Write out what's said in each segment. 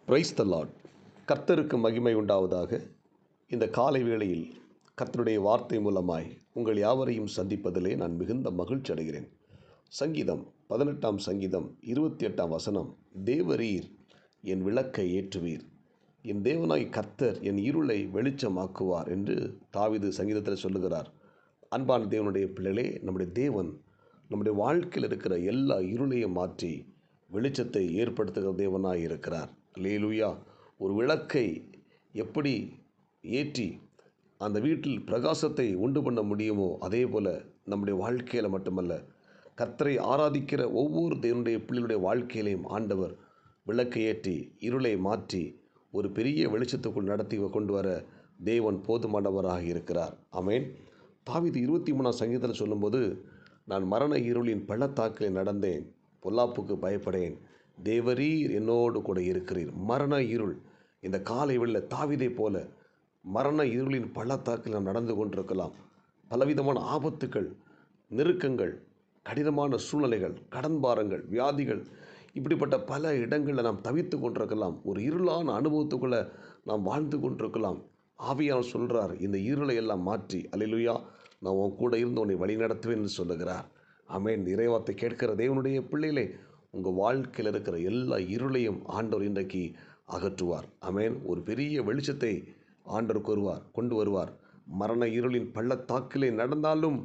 Praise the Lord. கர்த்தருக்கு மகிமை உண்டாவதாக. இந்த காலை வேளையில் கர்த்தருடைய வார்த்தை மூலமாய் உங்கள் யாவரையும் சந்திப்பதிலே நான் மிகுந்த மகிழ்ச்சி அடைகிறேன். சங்கீதம் 18ஆம் சங்கீதம் 28ஆம் வசனம், தேவரீர் என் விளக்கை ஏற்றுவீர், என் தேவனாய் கர்த்தர் என் இருளை வெளிச்சமாக்குவார் என்று தாவீது சங்கீதத்தில் சொல்லுகிறார். அன்பான தேவனுடைய பிள்ளைகளே, நம்முடைய தேவன் நம்முடைய வாழ்க்கையில் இருக்கிற எல்லா இருளையும் மாற்றி வெளிச்சத்தை ஏற்படுத்துகிற தேவனாய் இருக்கிறார். அல்லேலூயா. ஒரு விளக்கை எப்படி ஏற்றி அந்த வீட்டில் பிரகாசத்தை உண்டு பண்ண முடியுமோ, அதே போல் நம்முடைய வாழ்க்கையில் மட்டுமல்ல, கர்த்தரை ஆராதிக்கிற ஒவ்வொரு தேவனுடைய பிள்ளைகளுடைய வாழ்க்கையிலையும் ஆண்டவர் விளக்கை ஏற்றி இருளை மாற்றி ஒரு பெரிய வெளிச்சத்துக்குள் நடத்தி கொண்டு வர தேவன் போதுமானவராக இருக்கிறார். ஆமென். தாவீது 23ஆம் சங்கீதத்தில் சொல்லும்போது, நான் மரண இருளின் பள்ளத்தாக்கிலே நடந்தேன், பொல்லாப்புக்கு பயப்படேன், தேவரீர் என்னோடு கூட இருக்கிறீர். மரண இருள், இந்த காலை வேளையில் தாவீதை போல மரண இருளின் பள்ளத்தாக்கில் நாம் நடந்து கொண்டிருக்கலாம். பலவிதமான ஆபத்துக்கள், நெருக்கங்கள், கடினமான சூழ்நிலைகள், கடன் பாரங்கள், வியாதிகள், இப்படிப்பட்ட பல இடங்களில் நாம் தவித்து கொண்டிருக்கலாம். ஒரு இருளான அனுபவத்துக்குள்ளே நாம் வாழ்ந்து கொண்டிருக்கலாம். ஆவியானவர் சொல்கிறார், இந்த இருளை எல்லாம் மாற்றி, அல்லேலூயா, நான் உன் கூட இருந்து உன்னை வழி நடத்துவேன் என்று சொல்லுகிறார். ஆமென். இறைவார்த்தை கேட்கிற தேவனுடைய பிள்ளைகளே, உங்கள் வாழ்க்கையில் இருக்கிற எல்லா இருளையும் ஆண்டவர் இன்றைக்கு அகற்றுவார். ஆமென். ஒரு பெரிய வெளிச்சத்தை ஆண்டவர் கொண்டு வருவார். மரண இருளின் பள்ளத்தாக்கிலே நடந்தாலும்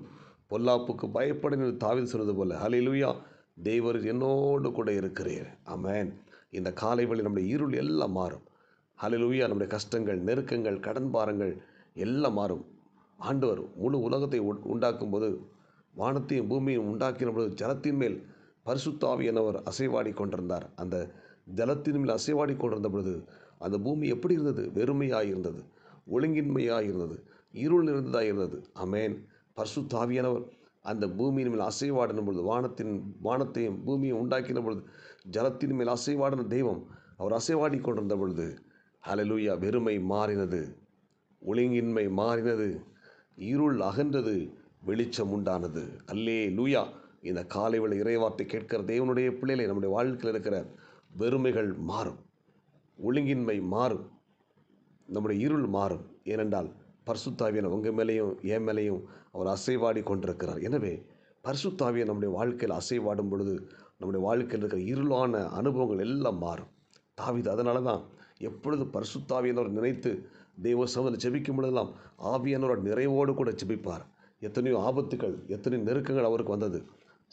பொல்லாப்புக்கு பயப்படும் என்று தாவீது சொன்னது போல, ஹல்லேலூயா, தேவர் என்னோடு கூட இருக்கிறீர். ஆமென். இந்த காலை வேளையில் நம்முடைய இருள் எல்லாம் மாறும். ஹல்லேலூயா. நம்முடைய கஷ்டங்கள், நெருக்கங்கள், கடன் பாரங்கள் எல்லாம் மாறும். ஆண்டவர் முழு உலகத்தை உண்டாக்கும்போது, வானத்தையும் பூமியையும் உண்டாக்கின பொழுது ஜலத்தின் மேல் பரிசுத்த ஆவியானவர் அசைவாடி கொண்டிருந்தார். அந்த ஜலத்தின் மேல் அசைவாடி கொண்டிருந்த பொழுது அந்த பூமி எப்படி இருந்தது? வெறுமையாக இருந்தது, ஒழுங்கின்மையாக இருந்தது, இருள் நிறைந்ததாக இருந்தது. ஆமென். பரிசுத்த ஆவியானவர் அந்த பூமியின் மேல் அசைவாடின பொழுது, வானத்தையும் பூமியையும் உண்டாக்கின பொழுது, ஜலத்தின் மேல் அசைவாடின தெய்வம் அவர் அசைவாடி கொண்டிருந்த பொழுது, ஹல்லேலூயா, வெறுமை மாறினது, ஒழுங்கின்மை மாறினது, இருள் அகன்றது, வெளிச்சம் உண்டானது. அல்லேலூயா. இந்த காலை வேளை இறைவார்த்தை கேட்கிற தேவனுடைய பிள்ளைகளை, நம்முடைய வாழ்க்கையில் இருக்கிற வெறுமைகள் மாறும், ஒழுங்கின்மை மாறும், நம்முடைய இருள் மாறும். ஏனென்றால் பரிசுத்த ஆவியானவர் உங்கள் மேலேயும் என் மேலேயும் அவர் அசைவாடி கொண்டிருக்கிறார். எனவே பரிசுத்த ஆவியானவர் நம்முடைய வாழ்க்கையில் அசைவாடும் பொழுது நம்முடைய வாழ்க்கையில் இருக்கிற இருளான அனுபவங்கள் எல்லாம் மாறும். தாவீது அதனால தான் எப்பொழுது பரிசுத்த ஆவியானவர் நினைத்து தேவ சமூகத்தில் ஜெபிக்கும் பொழுதெல்லாம் ஆவியானவர் நிறைவோடு கூட ஜெபிப்பார். எத்தனையோ ஆபத்துக்கள், எத்தனையோ நெருக்கங்கள் அவருக்கு வந்தது.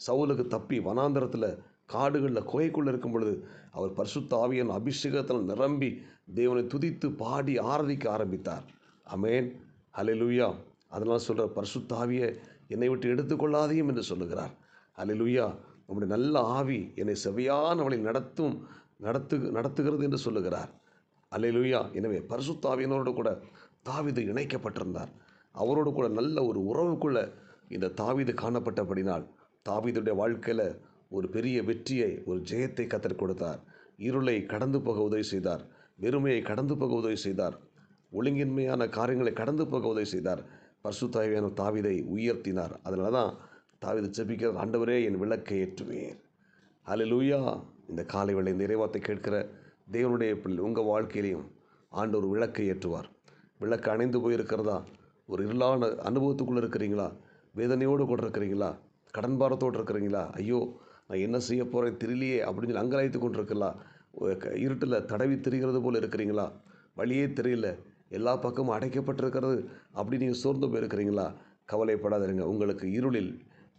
சவுலுக்கு தப்பி வனாந்தரத்தில், காடுகளில், குகைக்குள்ளே இருக்கும் பொழுது அவர் பரிசுத்த ஆவியின் அபிஷேகத்தில் நிரம்பி தேவனை துதித்து பாடி ஆராதிக்க ஆரம்பித்தார். ஆமென். ஹல்லேலூயா. அதனால் சொல்கிற, பரிசுத்த ஆவியை என்னை விட்டு எடுத்துக்கொள்ளாதையும் என்று சொல்லுகிறார். ஹல்லேலூயா. நம்முடைய நல்ல ஆவி என்னை செவையான வழி நடத்துகிறது என்று சொல்லுகிறார். அல்லேலூயா. எனவே பரிசுத்த ஆவியானவரோடு கூட தாவீது இணைக்கப்பட்டிருந்தார். அவரோடு கூட நல்ல ஒரு உறவுக்குள்ள இந்த தாவீது காணப்பட்டபடினால் தாவீதுடைய வாழ்க்கையில் ஒரு பெரிய வெற்றியை, ஒரு ஜெயத்தை கர்த்தர் கொடுத்தார். இருளை கடந்து போக உதவி செய்தார், வெறுமையை கடந்து போக உதவி செய்தார், ஒழுங்கின்மையான காரியங்களை கடந்து போக உதவி செய்தார். பரிசுத்த ஆவியானவர் தாவீதை உயர்த்தினார். அதனால தான் தாவீது ஜெபிக்கிற, ஆண்டவரே என் விளக்கை ஏற்றுவீர். ஹல்லேலூயா. இந்த காலை வேளை இந்த இறைவார்த்தை கேட்கிற தேவனுடைய பிள்ளை, உங்கள் வாழ்க்கையிலையும் ஆண்டவர் விளக்கை ஏற்றுவார். விளக்கு அணைந்து போயிருக்கிறதா? ஒரு இருளான அனுபவத்துக்குள்ளே இருக்கிறீங்களா? வேதனையோடு கூட இருக்கிறீங்களா? கடன் பாரத்தோடு இருக்கிறீங்களா? ஐயோ, நான் என்ன செய்ய போகிறேன் தெரியலையே அப்படின்னு சொல்லி அங்கலாய்த்து கொண்டு இருக்கலாம். இருட்டில் தடவி திரிகிறது போல் இருக்கிறீங்களா? வழியே தெரியல, எல்லா பக்கமும் அடைக்கப்பட்டிருக்கிறது அப்படி நீங்கள் சோர்ந்து போயிருக்கிறீங்களா? கவலைப்படாதீங்க. உங்களுக்கு இருளில்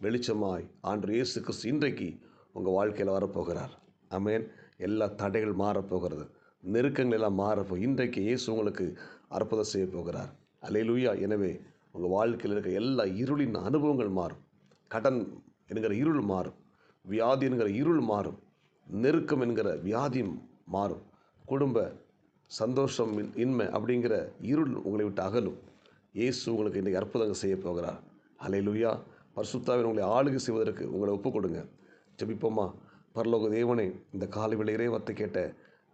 வெளிச்சமாய் ஆண்டவர் இயேசு கிறிஸ்து இன்றைக்கு உங்கள் வாழ்க்கையில் வரப்போகிறார். ஆமென். எல்லா தடைகள் மாறப்போகிறது, நெருக்கங்கள் எல்லாம் இன்றைக்கு இயேசு உங்களுக்கு அற்புதம் செய்ய போகிறார். அல்லேலூயா. எனவே உங்கள் வாழ்க்கையில் இருக்கிற எல்லா இருளின் அனுபவங்கள் மாறும். கடன் என்கிற இருள் மாறும், வியாதி என்கிற இருள் மாறும், நெருக்கம் என்கிற வியாதி மாறும், குடும்ப சந்தோஷம் இன்மை அப்படிங்கிற இருள் உங்களை விட்டு அகலும். இயேசு உங்களுக்கு இன்றைக்கு அற்புதங்கள் செய்ய போகிறார். அல்லேலூயா. பரிசுத்த ஆவியானவர் உங்களை ஆளுகை செய்வதற்கு உங்களை ஒப்புக் கொடுங்க. ஜெபிப்போமா. பரலோக தேவனே, இந்த காலை வேளை இறைவார்த்தை கேட்ட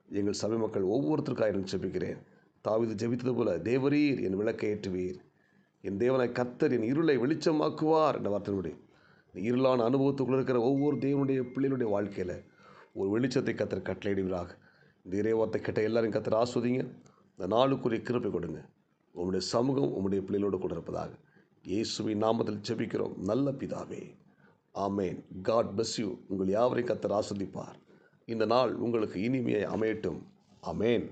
எங்கள் சபை மக்கள் ஒவ்வொருத்தருக்காக நான் ஜெபிக்கிறேன். தாவீது ஜெபித்தது போல, தேவரீர் என் விளக்கை ஏற்றுவீர், என் தேவனாய் கர்த்தர் என் இருளை வெளிச்சமாக்குவார் என்ற வார்த்தையினுடைய இருளான அனுபவத்துக்குள்ள இருக்கிற ஒவ்வொரு தேவனுடைய பிள்ளைகளுடைய வாழ்க்கையில் ஒரு வெளிச்சத்தை கர்த்தர் கட்டளையிடுவீராக. இந்த இறைவார்த்தை கேட்ட எல்லாரும் கர்த்தர் ஆஸ்வதிங்க. இந்த நாளுக்குரிய கிருபை கொடுங்க. உம்முடைய சமூகம் உம்முடைய பிள்ளைகளோடு கூட இருப்பதாக இயேசுவின் நாமத்தில் ஜெபிக்கிறோம் நல்ல பிதாவே. ஆமேன். God bless you. உங்கள் யாவரையும் கர்த்தர் ஆஸ்வதிப்பார். இந்த நாள் உங்களுக்கு இனிமையை அமையட்டும். ஆமேன்.